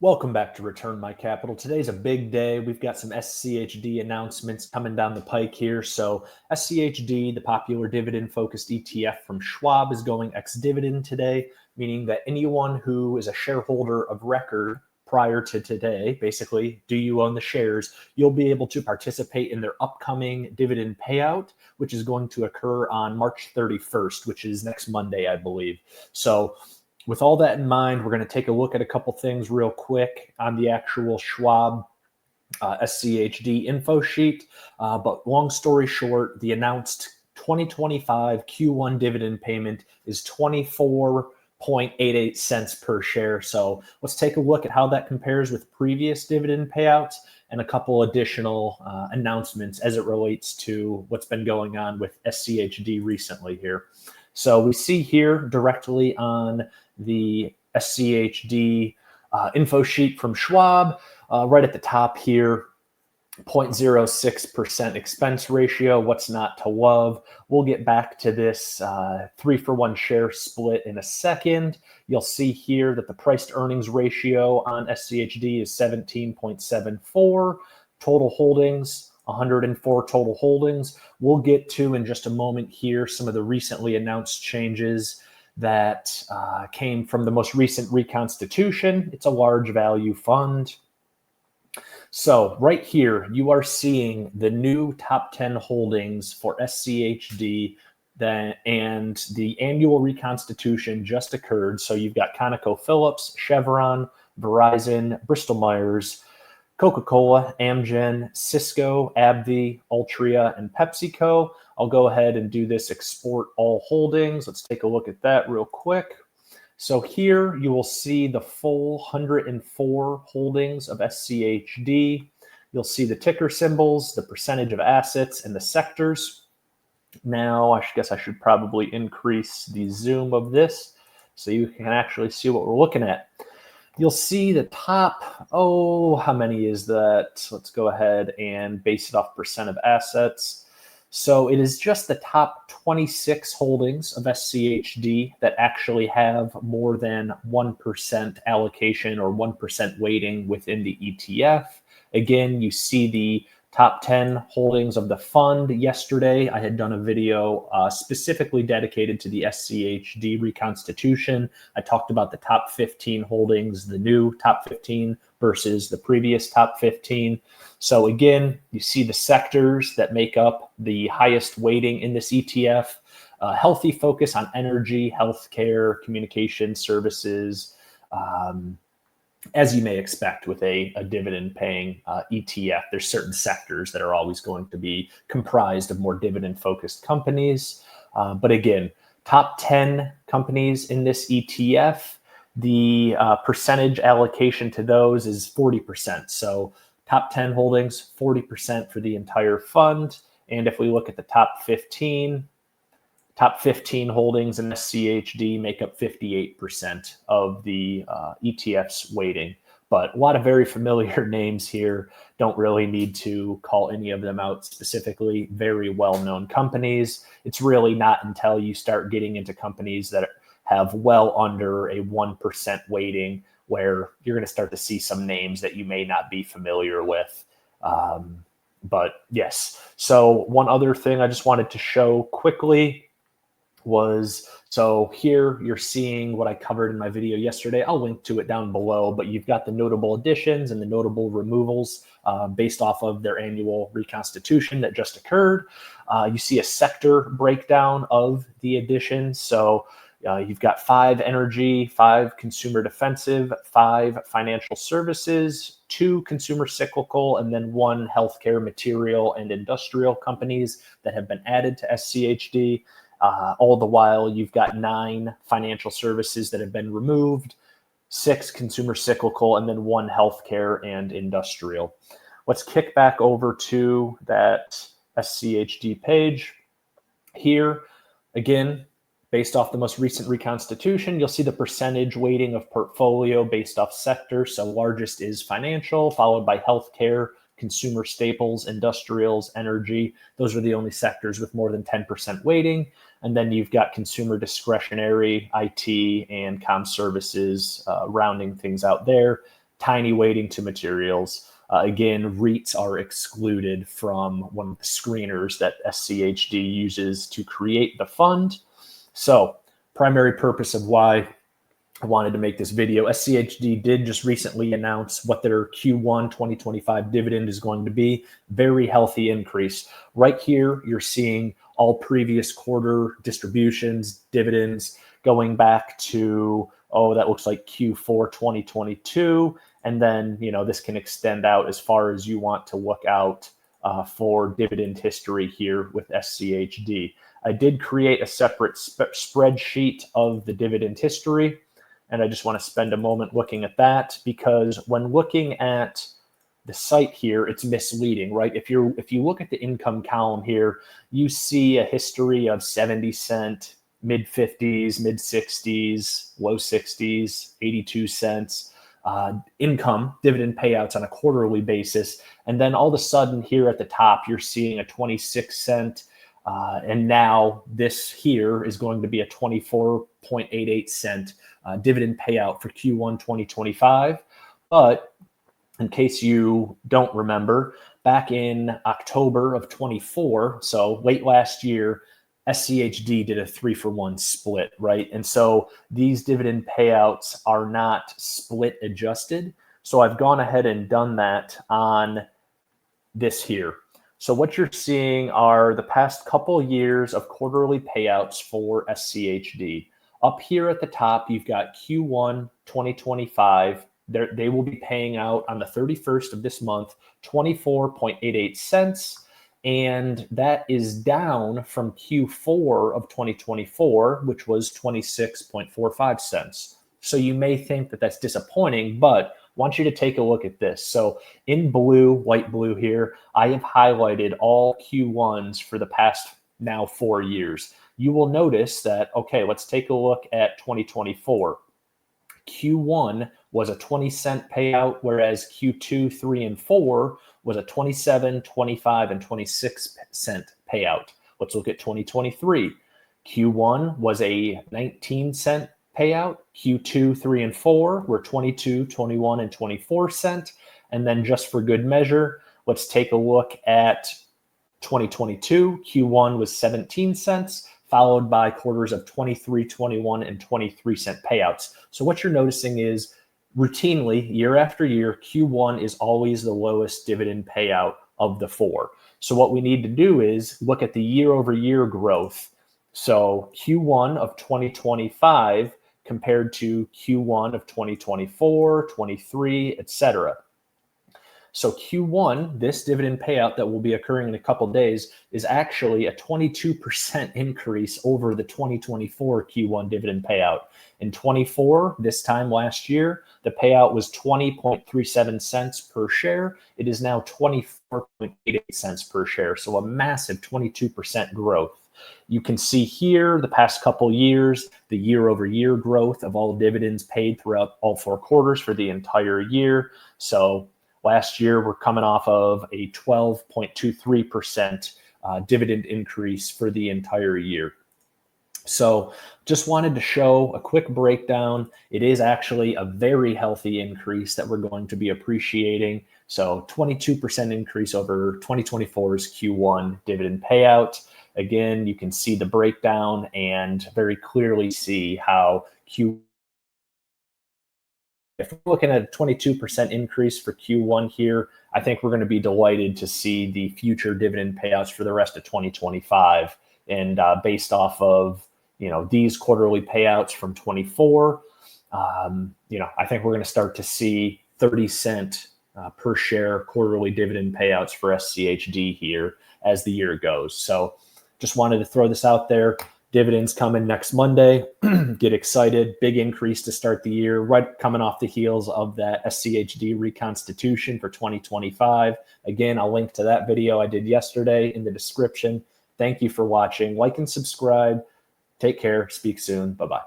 Welcome back to Return My Capital. Today's a big day. We've got some SCHD announcements coming down the pike here. So SCHD, the popular dividend-focused ETF from Schwab, is going ex-dividend today, meaning that anyone who is a shareholder of record prior to today, basically, do you own the shares, you'll be able to participate in their upcoming dividend payout, which is going to occur on March 31st, which is next Monday, I believe. So with all that in mind, we're going to take a look at a couple things real quick on the actual Schwab SCHD Infosheet. But long story short, the announced 2025 Q1 dividend payment is 24.88 cents per share. So let's take a look at how that compares with previous dividend payouts and a couple additional announcements as it relates to what's been going on with SCHD recently here. So we see here directly on the SCHD info sheet from Schwab, right at the top here, 0.06% expense ratio. What's not to love? We'll get back to this 3-for-1 share split in a second. You'll see here that the price to earnings ratio on SCHD is 17.74. Total holdings, 104 total holdings. We'll get to in just a moment here some of the recently announced changes that came from the most recent Reconstitution. It's a large value fund. So right here, you are seeing the new top 10 holdings for SCHD, and the annual Reconstitution just occurred. So you've got ConocoPhillips, Chevron, Verizon, Bristol-Myers, Coca-Cola, Amgen, Cisco, AbbVie, Altria, and PepsiCo. I'll go ahead and do this export all holdings. Let's take a look at that real quick. So here you will see the full 104 holdings of SCHD. You'll see the ticker symbols, the percentage of assets, and the sectors. Now, I guess I should probably increase the zoom of this so you can actually see what we're looking at. You'll see the top, how many is that? Let's go ahead and base it off percent of assets. So it is just the top 26 holdings of SCHD that actually have more than 1% allocation or 1% weighting within the ETF. Again, you see the top 10 holdings of the fund. Yesterday, I had done a video specifically dedicated to the SCHD Reconstitution. I talked about the top 15 holdings, the new top 15 versus the previous top 15. So again, you see the sectors that make up the highest weighting in this ETF. Healthy focus on energy, healthcare, communication services, as you may expect with a dividend-paying ETF. There's certain sectors that are always going to be comprised of more dividend-focused companies. But again, top 10 companies in this ETF, the percentage allocation to those is 40%. So top 10 holdings, 40% for the entire fund. And if we look at the top 15 holdings in SCHD make up 58% of the ETF's weighting. But a lot of very familiar names here. Don't really need to call any of them out specifically. Very well-known companies. It's really not until you start getting into companies that have well under a 1% weighting where you're going to start to see some names that you may not be familiar with. But yes, so one other thing I just wanted to show quickly was, so here you're seeing what I covered in my video yesterday. I'll link to it down below, but you've got the notable additions and the notable removals based off of their annual Reconstitution that just occurred. You see a sector breakdown of the additions. So you've got 5 energy, 5 consumer defensive, 5 financial services, 2 consumer cyclical, and then 1 healthcare, material, and industrial companies that have been added to SCHD. All the while, you've got 9 financial services that have been removed, 6 consumer cyclical, and then 1 healthcare and industrial. Let's kick back over to that SCHD page here. Again, based off the most recent Reconstitution, you'll see the percentage weighting of portfolio based off sector. So largest is financial, followed by healthcare, consumer staples, industrials, energy. Those are the only sectors with more than 10% weighting. And then you've got consumer discretionary, IT, and comm services rounding things out there. tiny weighting to materials. Again, REITs are excluded from one of the screeners that SCHD uses to create the fund. So, primary purpose of why I wanted to make this video, SCHD did just recently announce what their Q1 2025 dividend is going to be. Very healthy increase. Right here, you're seeing all previous quarter distributions, dividends going back to, that looks like Q4 2022. And then, this can extend out as far as you want to look out for dividend history here with SCHD. I did create a separate spreadsheet of the dividend history, and I just want to spend a moment looking at that, because when looking at the site here, it's misleading, right? If you look at the income column here, you see a history of 70-cent, mid-50s, mid-60s, low 60s, 82 cents. Income, dividend payouts on a quarterly basis. And then all of a sudden here at the top, you're seeing a 26-cent. And now this here is going to be a 24.88-cent dividend payout for Q1 2025. But in case you don't remember, back in October of 24, so late last year, SCHD did a 3-for-1 split, right? And so these dividend payouts are not split adjusted. So I've gone ahead and done that on this here. So what you're seeing are the past couple years of quarterly payouts for SCHD. Up here at the top, you've got Q1 2025. They will be paying out on the 31st of this month, 24.88 cents. And that is down from Q4 of 2024, which was 26.45 cents. So you may think that that's disappointing, but I want you to take a look at this. So in blue, light blue here, I have highlighted all Q1s for the past now 4 years. You will notice that, okay, let's take a look at 2024. Q1 was a 20-cent payout, whereas Q2, 3, and 4 was a 27, 25, and 26-cent payout. Let's look at 2023. Q1 was a 19-cent payout. Q2, 3, and 4 were 22, 21, and 24 cent. And then just for good measure, let's take a look at 2022. Q1 was 17 cents, followed by quarters of 23, 21, and 23 cent payouts. So what you're noticing is routinely, year after year, Q1 is always the lowest dividend payout of the 4. So what we need to do is look at the year over year growth. So Q1 of 2025 compared to Q1 of 2024, 23, etc. So Q1, this dividend payout that will be occurring in a couple of days, is actually a 22% increase over the 2024 Q1 dividend payout. In 24, this time last year, the payout was 20.37 cents per share. It is now 24.88 cents per share. So a massive 22% growth. You can see here the past couple years, the year over year growth of all dividends paid throughout all 4 quarters for the entire year. So last year, we're coming off of a 12.23% dividend increase for the entire year. So just wanted to show a quick breakdown. It is actually a very healthy increase that we're going to be appreciating. So 22% increase over 2024's Q1 dividend payout. Again, you can see the breakdown and very clearly see how if we're looking at a 22% increase for Q1 here, I think we're going to be delighted to see the future dividend payouts for the rest of 2025. And based off of, these quarterly payouts from 24, I think we're going to start to see 30-cent per share quarterly dividend payouts for SCHD here as the year goes. So just wanted to throw this out there. Dividends coming next Monday. Get excited. Big increase to start the year, right coming off the heels of that SCHD Reconstitution for 2025. Again, I'll link to that video I did yesterday in the description. Thank you for watching. Like and subscribe. Take care. Speak soon. Bye-bye.